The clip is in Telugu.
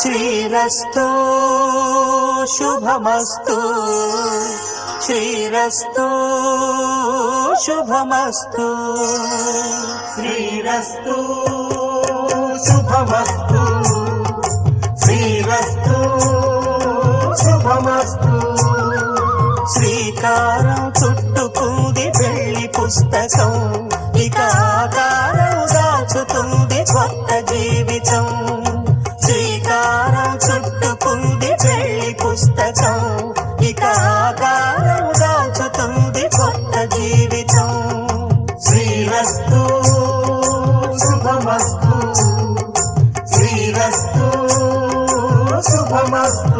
శ్రీరస్తు శుభమస్తు శ్రీరస్తు శుభమస్తు శ్రీరస్తు శుభమస్తు శ్రీరస్తు శుభమస్తు శ్రీకారం చుట్టుకుంది పెళ్లి పుస్తకం ఇక ఆకారం దాచుతుంది కొత్త జీవితం శ్రీకారం చుట్టుకుంది పెళ్లి పుస్తకం ఇక ఆకారం దాచుతుంది కొత్త జీవితం శ్రీరస్తు శుభమస్తు శ్రీరస్తు శుభమస్తు